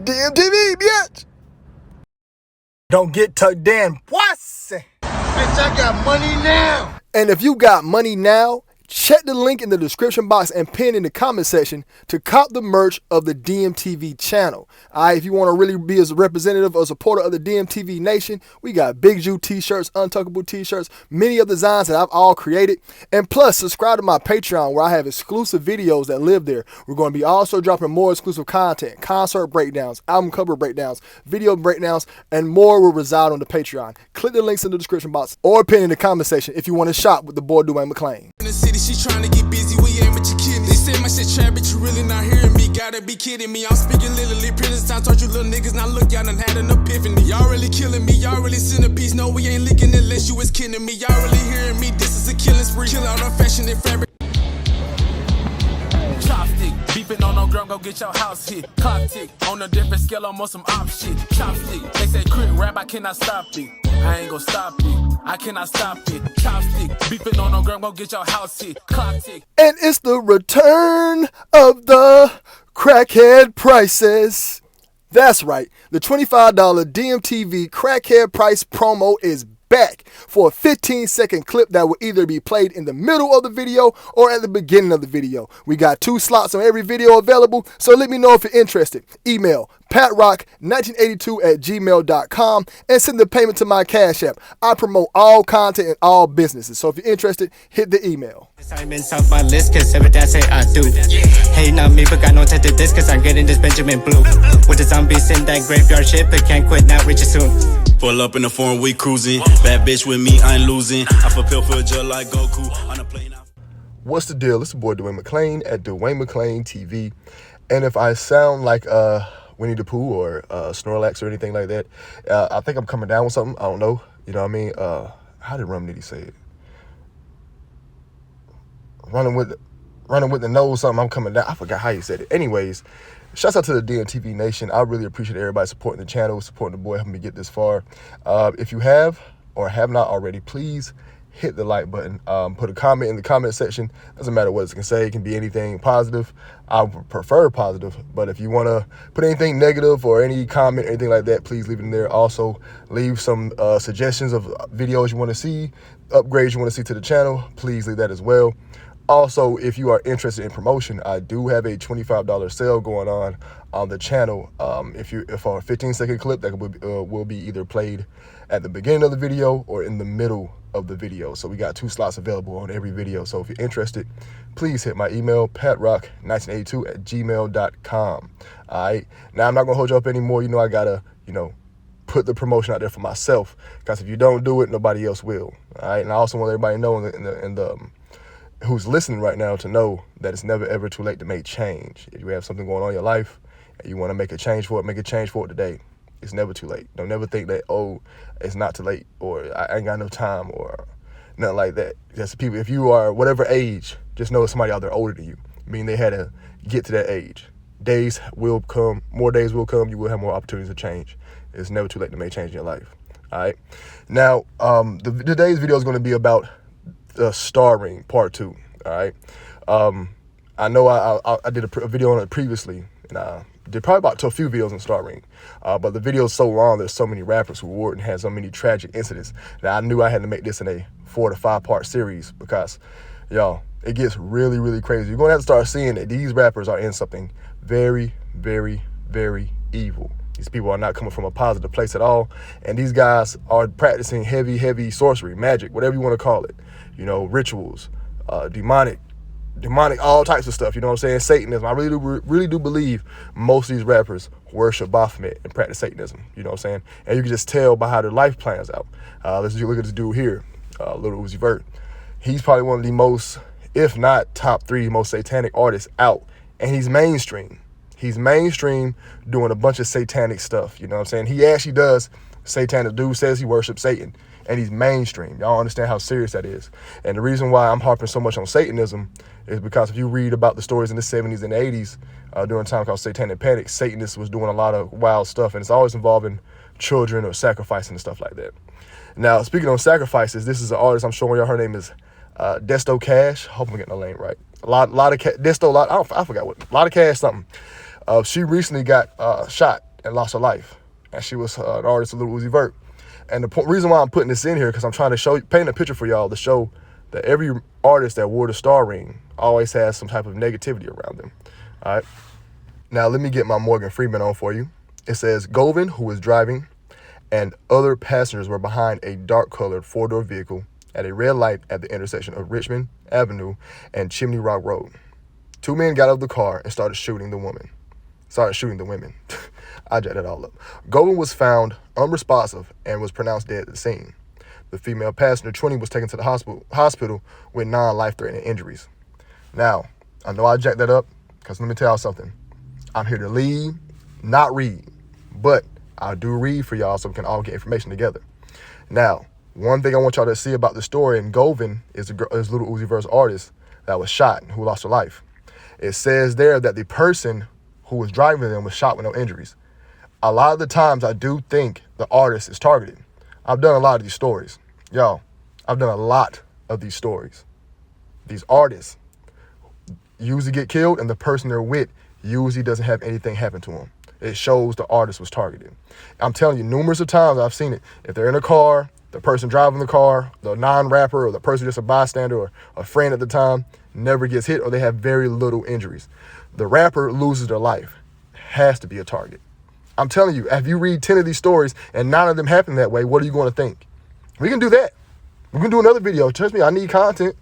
DMTV, bitch. Don't get tucked in, pussy. Bitch, I got money now. And if you got money now, check the link in the description box and pin in the comment section to cop the merch of the DMTV channel. Alright, if you want to really be as a representative or supporter of the DMTV Nation, we got Big Jew t-shirts, Untuckable t-shirts, many of the designs that I've all created. And plus, subscribe to my Patreon where I have exclusive videos that live there. We're going to be also dropping more exclusive content, concert breakdowns, album cover breakdowns, video breakdowns, and more will reside on the Patreon. Click the links in the description box or pin in the comment section if you want to shop with the boy Dwayne McClain. She trying to get busy, we ain't but you kidding. They say my shit trap, but you really not hearing me. Gotta be kidding me. I'm speaking literally. Previous time told you little niggas, now look, y'all done had an epiphany. Y'all really killing me, y'all really centerpiece. No, we ain't licking unless you was kidding me. Y'all really hearing me, this is a killing spree. Kill out on fashion and fabric. Chopstick, beefing on no gram, go get your house hit. Clock tick, on a different scale, I'm on some op shit. Chopstick, they say quick rap, I cannot stop it. I ain't gon' stop it, I cannot stop it. Chopstick, beefing on no gram, go get your house hit. Clock tick. And it's the return of the crackhead prices. That's right, the $25 DMTV crackhead price promo is back for a 15-second clip that will either be played in the middle of the video or at the beginning of the video. We got 2 slots on every video available, so let me know if you're interested. Email patrock1982@gmail.com and send the payment to my Cash App. I promote all content and all businesses, so if you're interested, hit the email. Assignments off my list, cause everything I say I do. Hating on me, but got no time to this, cause I'm getting this Benjamin Blue. With the zombies in that graveyard shit, but can't quit now, reach it soon. Pull up in the foreign, we cruising. Bad bitch with me, I ain't losing. I fulfill for a jail like Goku on a plane. What's the deal? It's the boy Dwayne McClain at duanemcleantv. And if I sound like Winnie the Pooh or Snorlax or anything like that, I think I'm coming down with something. I don't know. You know what I mean? How did Rum Nitty say it? Running with the nose, something. I'm coming down. I forgot how he said it. Anyways, shouts out to the DMTV Nation. I really appreciate everybody supporting the channel, supporting the boy, helping me get this far. If you have or have not already, please hit the like button. Put a comment in the comment section. Doesn't matter what it can say. It can be anything positive. I prefer positive, but if you want to put anything negative or any comment or anything like that, please leave it in there. Also, leave some suggestions of videos you want to see, upgrades you want to see to the channel. Please leave that as well. Also, if you are interested in promotion, I do have a $25 sale going on the channel. If for a 15-second clip that will be either played at the beginning of the video or in the middle of the video. So we got 2 slots available on every video. So if you're interested, please hit my email, patrock1982@gmail.com. All right. Now, I'm not going to hold you up anymore. You know, I got to, put the promotion out there for myself, because if you don't do it, nobody else will. All right. And I also want everybody to know in the who's listening right now to know that it's never ever too late to make change. If you have something going on in your life and you want to make a change for it, make a change for it today. It's never too late. Don't never think that, oh, it's not too late, or I ain't got no time, or nothing like that. Just people, if you are whatever age, just know somebody out there older than you, meaning they had to get to that age. Days will come, more days will come, you will have more opportunities to change. It's never too late to make change in your life. All right. Now, today's video is going to be about starring part 2. All right. I know I did a video on it previously, and I did probably about a few videos on starring, but the video is so long, there's so many rappers who were and had so many tragic incidents that I knew I had to make this in a 4 to 5 part series, because y'all, it gets really, really crazy. You're gonna have to start seeing that these rappers are in something very, very, very evil. These people are not coming from a positive place at all, and these guys are practicing heavy sorcery, magic, whatever you want to call it, rituals, demonic, all types of stuff, you know what I'm saying, Satanism. I really do believe most of these rappers worship Baphomet and practice Satanism, you know what I'm saying, and you can just tell by how their life plans out. Let's look at this dude here, Lil Uzi Vert. He's probably one of the most, if not top 3 most satanic artists out, and he's mainstream. He's mainstream doing a bunch of satanic stuff, you know what I'm saying. He actually does satanic. Dude says he worships Satan, and he's mainstream. Y'all understand how serious that is. And the reason why I'm harping so much on Satanism is because if you read about the stories in the 70s and 80s, during a time called Satanic Panic, Satanists was doing a lot of wild stuff, and it's always involving children or sacrificing and stuff like that. Now, speaking of sacrifices, this is an artist I'm showing y'all. Her name is Desto Cash. Hope I'm getting the name right. A lot of Desto, I forgot what, a lot of Cash something. She recently got shot and lost her life. And she was an artist, Lil Uzi Vert. And the reason why I'm putting this in here, because I'm trying to paint a picture for y'all to show that every artist that wore the star ring always has some type of negativity around them. All right. Now, let me get my Morgan Freeman on for you. It says, Govan, who was driving, and other passengers were behind a dark-colored four-door vehicle at a red light at the intersection of Richmond Avenue and Chimney Rock Road. 2 men got out of the car and started shooting the women. I jacked that all up. Govan was found unresponsive and was pronounced dead at the scene. The female passenger, 20, was taken to the hospital with non-life-threatening injuries. Now, I know I jacked that up because let me tell y'all something. I'm here to lead, not read, but I do read for y'all so we can all get information together. Now, one thing I want y'all to see about the story, and Govan is Lil Uzi Vert's artist that was shot, who lost her life. It says there that the person who was driving them was shot with no injuries. A lot of the times I do think the artist is targeted. I've done a lot of these stories. Y'all, I've done a lot of these stories. These artists usually get killed and the person they're with usually doesn't have anything happen to them. It shows the artist was targeted. I'm telling you, numerous of times I've seen it. If they're in a car, the person driving the car, the non-rapper or the person just a bystander or a friend at the time never gets hit or they have very little injuries. The rapper loses their life. Has to be a target. I'm telling you, if you read 10 of these stories and 9 of them happen that way, what are you going to think? We can do that. We can do another video. Trust me, I need content.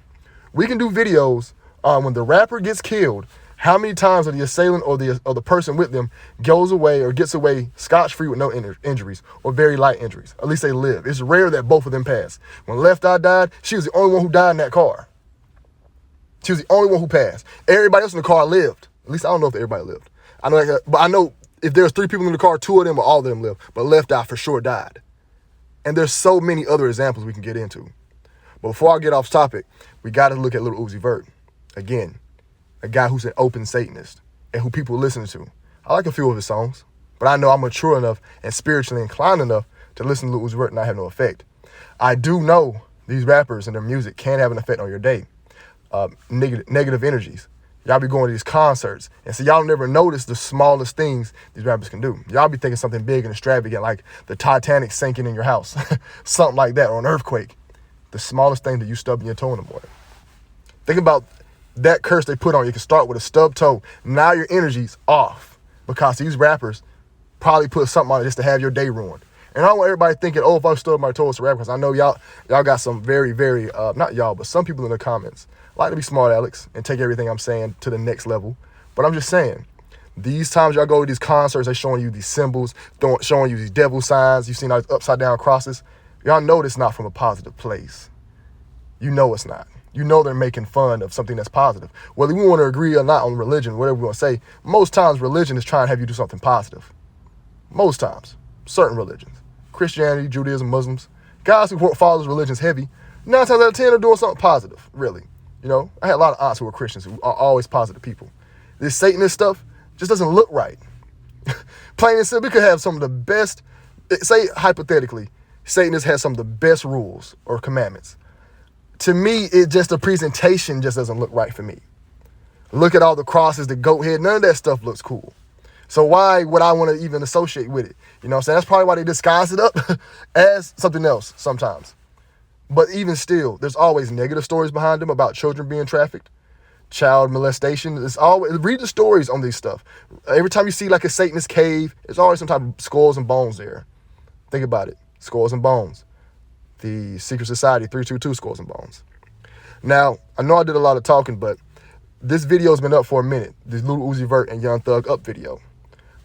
We can do videos when the rapper gets killed, how many times are the assailant or the person with them goes away or gets away scotch-free with no injuries or very light injuries. At least they live. It's rare that both of them pass. When Left Eye died, she was the only one who died in that car. She was the only one who passed. Everybody else in the car lived. At least I don't know if everybody lived. I know, but I know if there's 3 people in the car, 2 of them or all of them lived. But Left Eye for sure died. And there's so many other examples we can get into. But before I get off topic, we got to look at Lil Uzi Vert. Again, a guy who's an open Satanist and who people listen to. I like a few of his songs, but I know I'm mature enough and spiritually inclined enough to listen to Lil Uzi Vert and not have no effect. I do know these rappers and their music can have an effect on your day. Negative energies. Y'all be going to these concerts, and so y'all never notice the smallest things these rappers can do. Y'all be thinking something big and extravagant, like the Titanic sinking in your house, something like that, or an earthquake. The smallest thing that you stubbing your toe in the morning. Think about that curse they put on you. You can start with a stub toe. Now your energy's off because these rappers probably put something on it just to have your day ruined. And I don't want everybody thinking, oh, if I stubbed my toe, it's a rapper, because I know y'all got some very, very, not y'all, but some people in the comments like to be smart Alex and take everything I'm saying to the next level. But I'm just saying, these times y'all go to these concerts, they showing you these symbols, showing you these devil signs. You've seen all these upside down crosses. Y'all know it's not from a positive place. You know it's not. You know they're making fun of something that's positive. Whether we want to agree or not on religion, whatever we want to say, most times religion is trying to have you do something positive. Most times. Certain religions. Christianity, Judaism, Muslims. Guys who follow those religions heavy, 9 times out of 10 are doing something positive, really. You know, I had a lot of aunts who were Christians who are always positive people. This Satanist stuff just doesn't look right. Plain and simple, we could have some of the best, say hypothetically, Satanists has some of the best rules or commandments. To me, the presentation just doesn't look right for me. Look at all the crosses, the goat head, none of that stuff looks cool. So why would I want to even associate with it? You know what I'm saying? That's probably why they disguise it up as something else sometimes. But even still, there's always negative stories behind them about children being trafficked, child molestation. It's always, read the stories on these stuff. Every time you see like a Satanist cave, there's always some type of skulls and bones there. Think about it. Skulls and bones. The Secret Society 322 Skulls and Bones. Now, I know I did a lot of talking, but this video's been up for a minute. This Lil Uzi Vert and Young Thug Up video.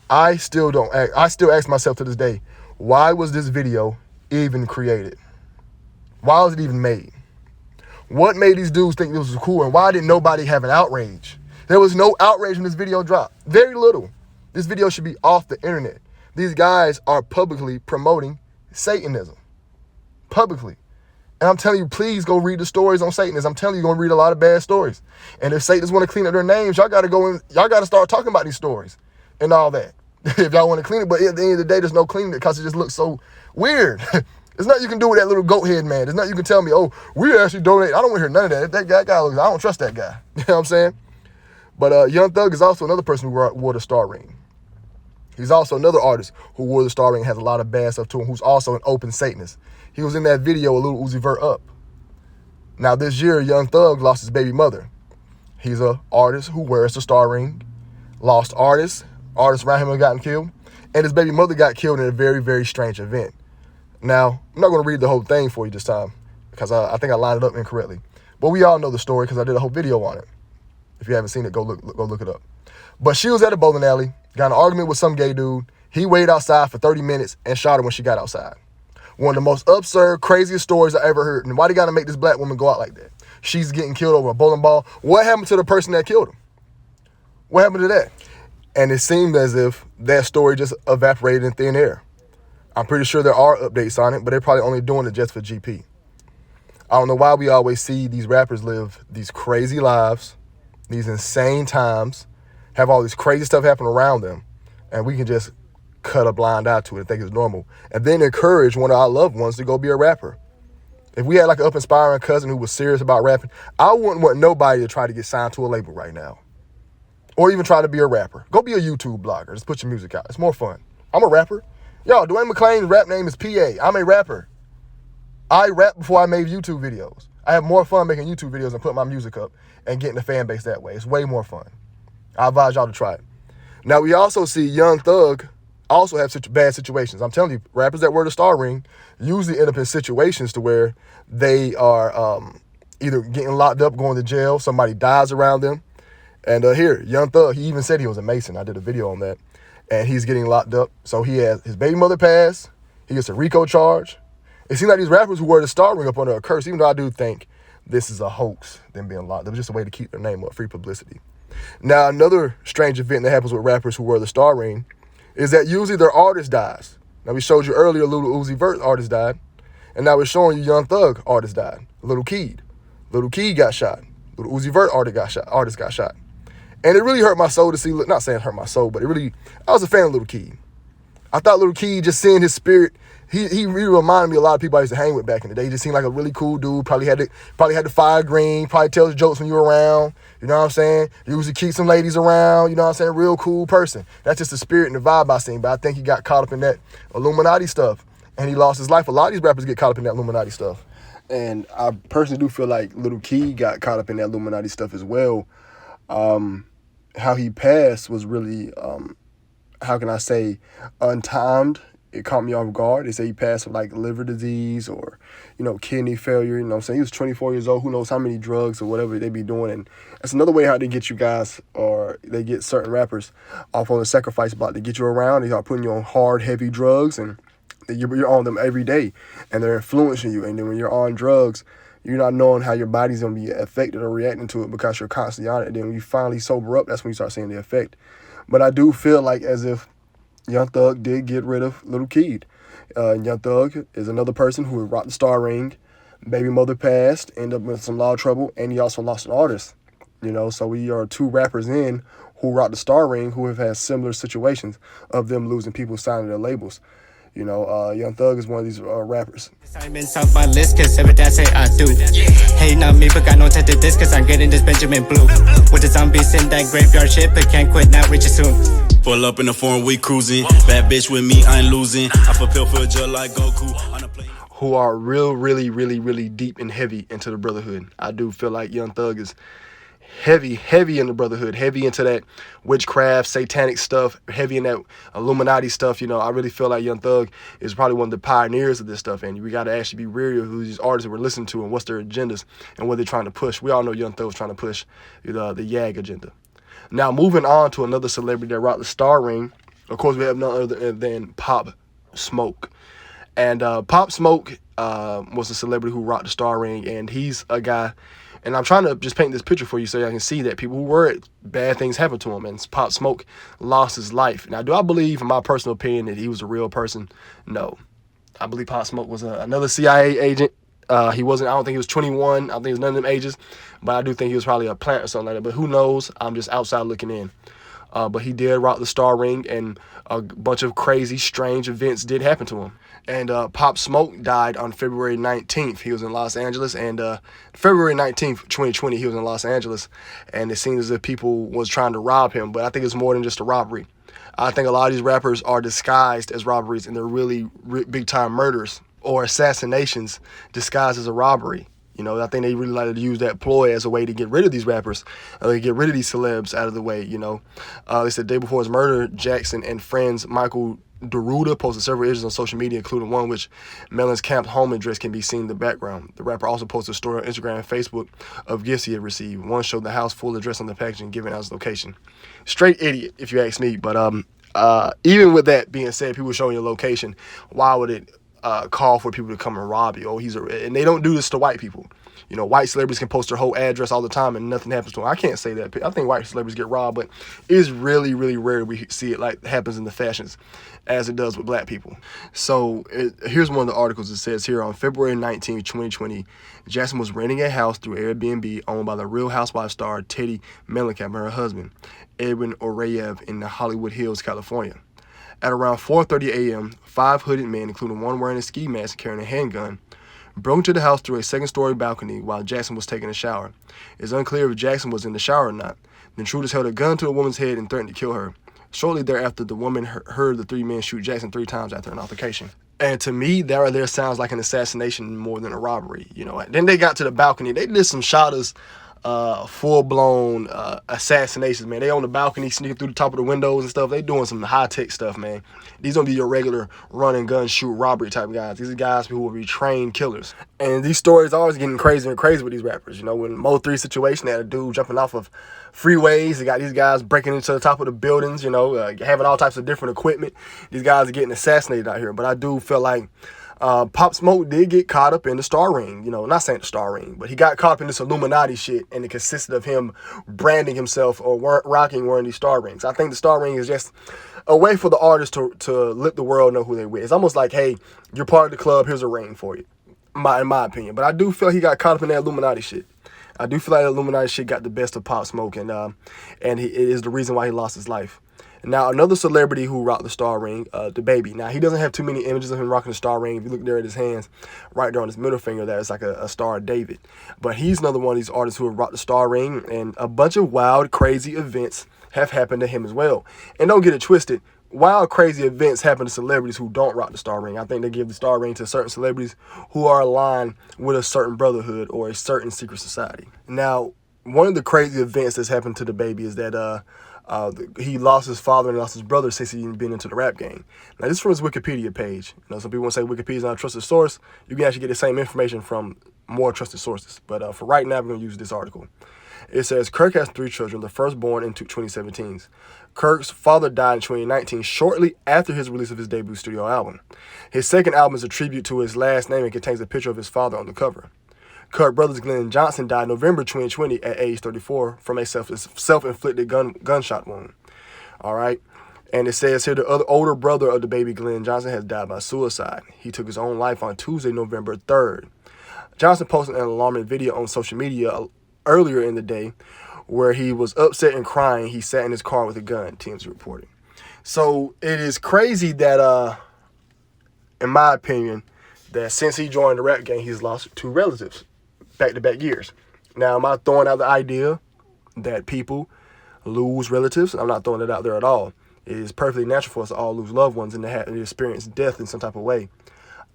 I still ask myself to this day, why was this video even created? Why was it even made? What made these dudes think this was cool, and why didn't nobody have an outrage? There was no outrage when this video dropped. Very little. This video should be off the internet. These guys are publicly promoting Satanism. Publicly. And I'm telling you, please go read the stories on Satanists. I'm telling you, you're going to read a lot of bad stories. And if Satanists want to clean up their names, y'all got to start talking about these stories and all that. If y'all want to clean it, but at the end of the day, there's no cleaning it because it just looks so weird. There's nothing you can do with that little goat head man. There's nothing you can tell me, oh, we actually donate. I don't want to hear none of that. That guy looks, I don't trust that guy. You know what I'm saying? But Young Thug is also another person who wore the star ring. He's also another artist who wore the star ring and has a lot of bad stuff to him, who's also an open Satanist. He was in that video, a Lil Uzi Vert Up. Now this year, Young Thug lost his baby mother. He's an artist who wears the star ring, lost artists around him have gotten killed, and his baby mother got killed in a very, very strange event. Now, I'm not going to read the whole thing for you this time, because I think I lined it up incorrectly. But we all know the story because I did a whole video on it. If you haven't seen it, go look it up. But she was at a bowling alley, got in an argument with some gay dude. He waited outside for 30 minutes and shot her when she got outside. One of the most absurd, craziest stories I ever heard. And why they got to make this black woman go out like that? She's getting killed over a bowling ball. What happened to the person that killed him? What happened to that? And it seemed as if that story just evaporated in thin air. I'm pretty sure there are updates on it, but they're probably only doing it just for GP. I don't know why we always see these rappers live these crazy lives, these insane times, have all this crazy stuff happen around them, and we can just cut a blind eye to it and think it's normal, and then encourage one of our loved ones to go be a rapper. If we had like an up-inspiring cousin who was serious about rapping, I wouldn't want nobody to try to get signed to a label right now. Or even try to be a rapper. Go be a YouTube blogger. Just put your music out. It's more fun. I'm a rapper. Yo, Duane McClain's rap name is PA. I'm a rapper. I rap before I made YouTube videos. I have more fun making YouTube videos and putting my music up and getting the fan base that way. It's way more fun. I advise y'all to try it. Now, we also see Young Thug also have such bad situations. I'm telling you, rappers that wear the star ring usually end up in situations to where they are either getting locked up, going to jail, somebody dies around them. And here, Young Thug, he even said he was a Mason. I did a video on that. And he's getting locked up. So he has his baby mother passed. He gets a RICO charge. It seems like these rappers who wear the star ring up under a curse, even though I do think this is a hoax, them being locked up. It's just a way to keep their name up, free publicity. Now, another strange event that happens with rappers who wear the star ring is that usually their artist dies. Now, we showed you earlier Lil Uzi Vert artist died. And now we're showing you Young Thug artist died. Lil Keed. Lil Keed got shot. Lil Uzi Vert artist got shot. And it really hurt my soul to see, not saying it hurt my soul, but I was a fan of Lil Keed. I thought Lil Keed, just seeing his spirit, he really reminded me of a lot of people I used to hang with back in the day. He just seemed like a really cool dude, probably had the fire green, probably tells jokes when you were around, you know what I'm saying? Usually keep some ladies around, you know what I'm saying? Real cool person. That's just the spirit and the vibe I seen, but I think he got caught up in that Illuminati stuff, and he lost his life. A lot of these rappers get caught up in that Illuminati stuff. And I personally do feel like Lil Keed got caught up in that Illuminati stuff as well. How he passed was really, how can I say, untimed. It caught me off guard. They say he passed from like liver disease or, kidney failure. You know what I'm saying? He was 24 years old. Who knows how many drugs or whatever they be doing. And that's another way how they get you guys, or they get certain rappers off on the sacrifice block to get you around. They start putting you on hard, heavy drugs, and you're on them every day. And they're influencing you. And then when you're on drugs, you're not knowing how your body's going to be affected or reacting to it because you're constantly on it. And then when you finally sober up, that's when you start seeing the effect. But I do feel like as if Young Thug did get rid of Lil Keed. Young Thug is another person who rocked the star ring. Baby mother passed, ended up with some law trouble, and he also lost an artist. So we are two rappers in who rocked the star ring who have had similar situations of them losing people signing their labels. Young Thug is one of these rappers. Assignments off my list, cause everything I say I do. Hating on me, but got no time to this, cause I'm getting this Benjamin Blue. With the zombies in that graveyard shit, but can't quit now, reach it soon. Pull up in the foreign, we cruising. Bad bitch with me, I ain't losing. I fulfill for a just like Goku. On a plane. Who are really, really, really deep and heavy into the brotherhood. I do feel like Young Thug is heavy in the brotherhood, heavy into that witchcraft, satanic stuff, heavy in that Illuminati stuff. I really feel like Young Thug is probably one of the pioneers of this stuff, and we got to actually be wary of who these artists that we're listening to and what's their agendas and what they're trying to push. We all know Young Thug was trying to push the YAG agenda. Now, moving on to another celebrity that rocked the star ring, of course, we have none other than Pop Smoke. And Pop Smoke was a celebrity who rocked the star ring, and he's a guy. And I'm trying to just paint this picture for you so I can see that people who were it, bad things happened to him. And Pop Smoke lost his life. Now, do I believe, in my personal opinion, that he was a real person? No. I believe Pop Smoke was another CIA agent. He wasn't, I don't think he was 21. I don't think he was none of them ages. But I do think he was probably a plant or something like that. But who knows? I'm just outside looking in. But he did rock the star ring, and a bunch of crazy, strange events did happen to him. And Pop Smoke died on February 19th. He was in Los Angeles, and February 19th, 2020, he was in Los Angeles. And it seemed as if people was trying to rob him, but I think it's more than just a robbery. I think a lot of these rappers are disguised as robberies, and they're really big time murders or assassinations disguised as a robbery. You know, I think they really like to use that ploy as a way to get rid of these rappers, get rid of these celebs out of the way, you know. They said the day before his murder, Jackson and friends Michael Deruda posted several images on social media, including one which Melon's camp home address can be seen in the background. The rapper also posted a story on Instagram and Facebook of gifts he had received. One showed the house full address on the packaging, giving out his location. Straight idiot, if you ask me. But even with that being said, people showing your location, why would it call for people to come and rob you? And they don't do this to white people. You know, white celebrities can post their whole address all the time and nothing happens to them. I can't say that. I think white celebrities get robbed, but it's really, really rare we see it like happens in the fashions as it does with black people. So here's one of the articles. It says here, on February 19, 2020, Jackson was renting a house through Airbnb owned by the Real Housewives star Teddy Mellencamp and her husband, Edwin Orayev, in the Hollywood Hills, California. At around 4:30 a.m., 5 hooded men, including one wearing a ski mask and carrying a handgun, broke into the house through a second-story balcony while Jackson was taking a shower. It's unclear if Jackson was in the shower or not. The intruders held a gun to a woman's head and threatened to kill her. Shortly thereafter, the woman heard the 3 men shoot Jackson 3 times after an altercation. And to me, that right there sounds like an assassination more than a robbery. You know, then they got to the balcony. They did some shotters, full-blown assassinations, man. They on the balcony sneaking through the top of the windows and stuff. They doing some high-tech stuff, man. These don't be your regular run and gun shoot robbery type guys. These are guys who will be trained killers. And these stories are always getting crazier and crazier with these rappers. You know, when Mo 3 situation, they had a dude jumping off of freeways. They got these guys breaking into the top of the buildings, you know, having all types of different equipment. These guys are getting assassinated out here. But I do feel like Pop Smoke did get caught up in the star ring, you know, not saying the star ring, but he got caught up in this Illuminati shit, and it consisted of him branding himself or wearing these star rings. I think the star ring is just a way for the artist to let the world know who they're with. It's almost like, hey, you're part of the club, here's a ring for you, in my opinion. But I do feel he got caught up in that Illuminati shit. I do feel like the Illuminati shit got the best of Pop Smoke, and it is the reason why he lost his life. Now, another celebrity who rocked the star ring, the Baby. Now, he doesn't have too many images of him rocking the star ring. If you look there at his hands, right there on his middle finger, that is like a Star of David. But he's another one of these artists who have rocked the star ring, and a bunch of wild, crazy events have happened to him as well. And don't get it twisted, wild, crazy events happen to celebrities who don't rock the star ring. I think they give the star ring to certain celebrities who are aligned with a certain brotherhood or a certain secret society. Now, one of the crazy events that's happened to the Baby is that he lost his father and lost his brother since he'd been into the rap game. Now, this is from his Wikipedia page. You know, some people want to say Wikipedia is not a trusted source. You can actually get the same information from more trusted sources. But for right now, we're going to use this article. It says, Kirk has 3 children, the first born in 2017. Kirk's father died in 2019, shortly after his release of his debut studio album. His second album is a tribute to his last name and contains a picture of his father on the cover. Kirk brothers Glenn Johnson died November 2020 at age 34 from a self-inflicted gunshot wound. All right. And it says here the older brother of the Baby, Glenn Johnson, has died by suicide. He took his own life on Tuesday, November 3rd. Johnson posted an alarming video on social media earlier in the day where he was upset and crying. He sat in his car with a gun, TMZ reported. So it is crazy that, in my opinion, that since he joined the rap game, he's lost 2 relatives back-to-back years. Now, am I throwing out the idea that people lose relatives? I'm not throwing it out there at all. It is perfectly natural for us to all lose loved ones and to experience death in some type of way.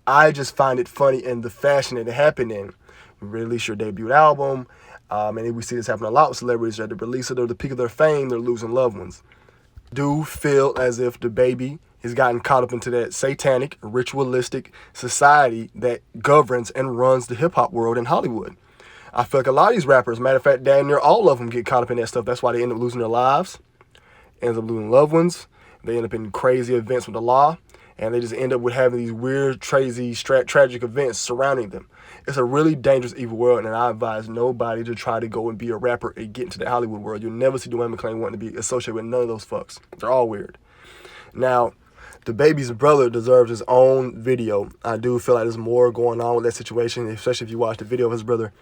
I just find it funny in the fashion that it happened in. You release your debut album, and we see this happen a lot with celebrities at the release of the peak of their fame, they're losing loved ones. Do feel as if the Baby has gotten caught up into that satanic, ritualistic society that governs and runs the hip-hop world in Hollywood. I feel like a lot of these rappers, matter of fact, damn near all of them get caught up in that stuff. That's why they end up losing their lives, end up losing loved ones. They end up in crazy events with the law, and they just end up with having these weird, crazy, tragic events surrounding them. It's a really dangerous, evil world, and I advise nobody to try to go and be a rapper and get into the Hollywood world. You'll never see duanemcleantv wanting to be associated with none of those fucks. They're all weird. Now, the Baby's brother deserves his own video. I do feel like there's more going on with that situation, especially if you watch the video of his brother.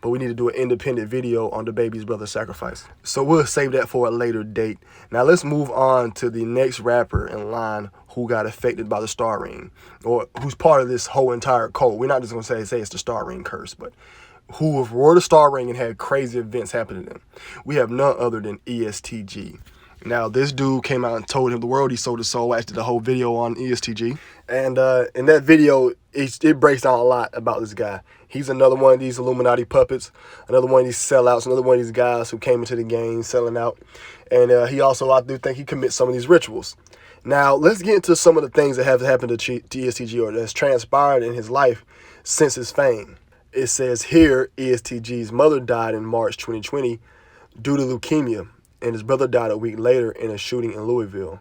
But we need to do an independent video on the Baby's brother's sacrifice. So we'll save that for a later date. Now let's move on to the next rapper in line who got affected by the star ring, or who's part of this whole entire cult. We're not just going to say it's the star ring curse, but who wore the star ring and had crazy events happen to them. We have none other than ESTG. Now, this dude came out and told him the world he sold his soul. Actually, the whole video on ESTG. And in that video, it breaks down a lot about this guy. He's another one of these Illuminati puppets, another one of these sellouts, another one of these guys who came into the game selling out. And he also, I do think he commits some of these rituals. Now, let's get into some of the things that have happened to ESTG or that's transpired in his life since his fame. It says here, ESTG's mother died in March 2020 due to leukemia, and his brother died a week later in a shooting in Louisville.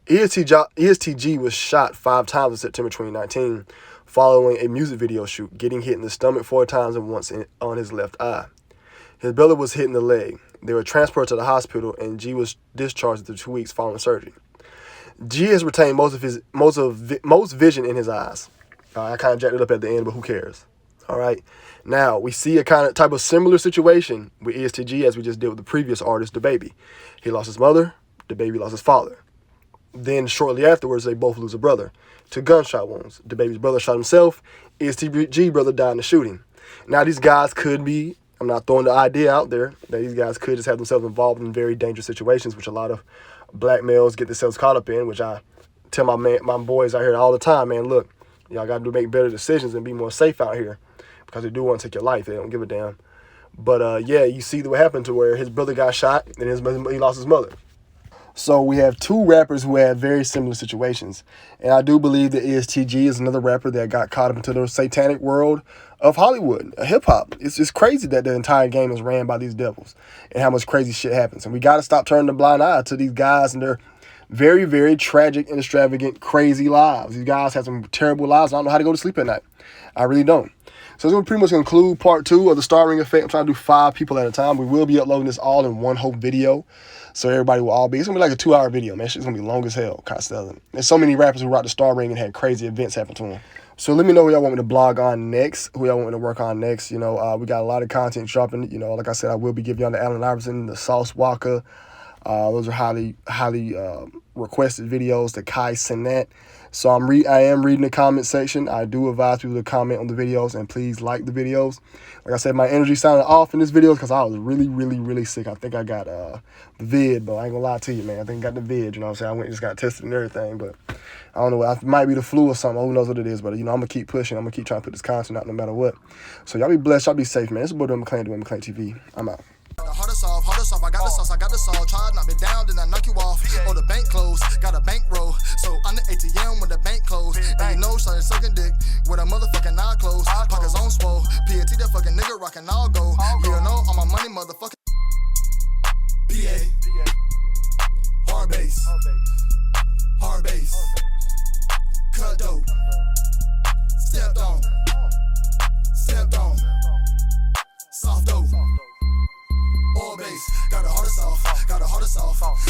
ESTG was shot 5 times in September 2019 following a music video shoot, getting hit in the stomach 4 times and once on his left eye. His brother was hit in the leg. They were transported to the hospital, and G was discharged after 2 weeks following surgery. G has retained most vision in his eyes. I kind of jacked it up at the end, but who cares? All right. Now, we see a type of similar situation with ESTG as we just did with the previous artist, DaBaby. He lost his mother, DaBaby lost his father. Then shortly afterwards, they both lose a brother to gunshot wounds. DaBaby's brother shot himself. ESTG brother died in the shooting. Now, these guys could be, I'm not throwing the idea out there, that these guys could just have themselves involved in very dangerous situations, which a lot of black males get themselves caught up in, which I tell my boys out here all the time, man, look, y'all got to make better decisions and be more safe out here because they do want to take your life. They don't give a damn. But, yeah, you see what happened to where his brother got shot and he lost his mother. So we have 2 rappers who had very similar situations. And I do believe that ESTG is another rapper that got caught up into the satanic world of Hollywood, hip-hop. It's just crazy that the entire game is ran by these devils and how much crazy shit happens. And we got to stop turning a blind eye to these guys and their very, very tragic and extravagant, crazy lives. These guys have some terrible lives. I don't know how to go to sleep at night. I really don't. So this will pretty much conclude part 2 of the Star Ring Effect. I'm trying to do 5 people at a time. We will be uploading this all in one whole video. So everybody will all be, it's going to be like a 2-hour video, man. It's going to be long as hell, constantly. There's so many rappers who rocked the Star Ring and had crazy events happen to them. So let me know who y'all want me to blog on next, who y'all want me to work on next. You know, we got a lot of content dropping. You know, like I said, I will be giving y'all the Allen Iverson, the Sauce Walker. Those are highly requested videos, the Kai Cenat. So I am reading the comment section. I do advise people to comment on the videos and please like the videos. Like I said, my energy sounded off in this video because I was really, really, really sick. I think I got the vid, but I ain't gonna lie to you, man. I think I got the vid, you know what I'm saying? I went and just got tested and everything, but I don't know. It might be the flu or something. Who knows what it is, but, you know, I'm gonna keep pushing. I'm gonna keep trying to put this content out no matter what. So y'all be blessed. Y'all be safe, man. This is duanemcleantv. I'm out. Hardest off, I got the sauce, Try to knock me down, then I knock you off. Oh, the bank closed, got a bankroll. So I'm the ATM when the bank closed. And you know, started sucking dick with a motherfucking eye closed. Pockets on swole, PAT that fucking nigga rockin' all go. You don't know, all my money, motherfucking PA. Hard bass. Cut dope. Stepped on. Soft dope. All base, got the hardest off.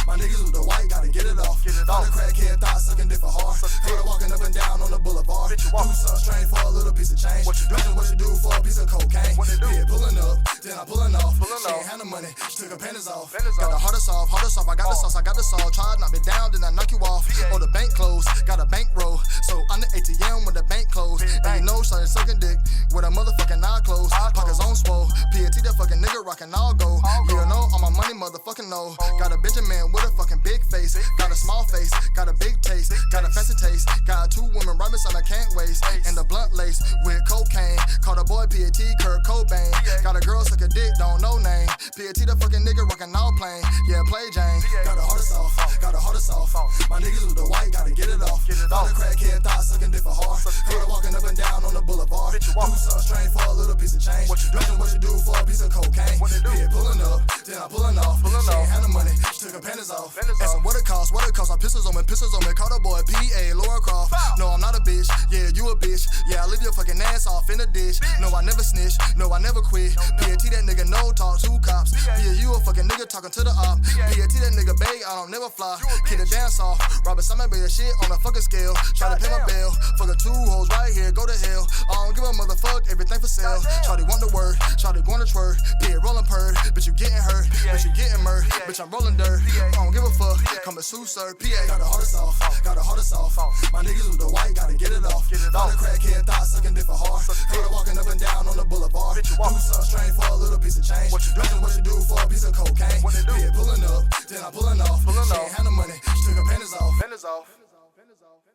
My niggas with the white, gotta get it off. Found a crackhead, thought sucking dick for hard. Heard her walking up and down on the boulevard. Do something strange for a little piece of change. Imagine what you do for a piece of cocaine. Yeah, pulling up, then I'm pulling off. She ain't had no money, she took her panties off. Got the hardest off, I got the sauce, Try to knock me down, then I knock you off. Oh, the bank closed, got a bankroll. So I'm the ATM when the bank closed. And you know, started sucking dick with a motherfucking eye closed. Pockets on swole, PAT that fucking nigga rockin' all go. You know, all my money, motherfucking no. Got a Benjamin with a fucking big face. Got a small face, got a big taste. Got a fancy taste. Got 2 women right beside I can't waste. And the blunt lace with cocaine. Called a boy PAT Kurt Cobain. Got a girl suck a dick, don't know name. PAT the fucking nigga rockin' all plain. Yeah, play Jane. Got the hardest off. My niggas with the white, gotta get it off. Found a crackhead, thought sucking dick for hard. Heard her walking up and down on the boulevard. Do something strange for a little piece of change. Imagine what you do for a piece of cocaine. Yeah, pulling up, then I'm pulling off. She ain't had no money, she took her panties off. Asking what it costs, my pistols on me. Call the boy PA, Laura Croft. No, I'm not a bitch, yeah, you a bitch. Yeah, I leave your fucking ass off in the dish. No, I never snitch, no, I never quit. PAT that nigga no talk, 2 cops. Yeah, you a fucking nigga talking to the op. PAT that nigga beg, I don't never fly. Kid a dance off, Robert Simon be a shit on a fucking scale. Try to pay my bail, fucking 2 hoes right here, go to hell. I don't give a motherfuck, everything for sale. Shawty want the word, shawty going to twerk. PA rolling purr, bitch you getting hurt, bitch you getting murked, bitch I'm rolling dirt. I don't give a fuck, come and sue sir. PA got the hardest off, My niggas with the white, gotta get it off. Found a crackhead, thought sucking dick for hard. Heard her walking up and down on the boulevard. Do something strange for a little piece of change. Imagine what you do for a piece of cocaine. Yeah, pulling up, then I'm pulling off. Fenders off.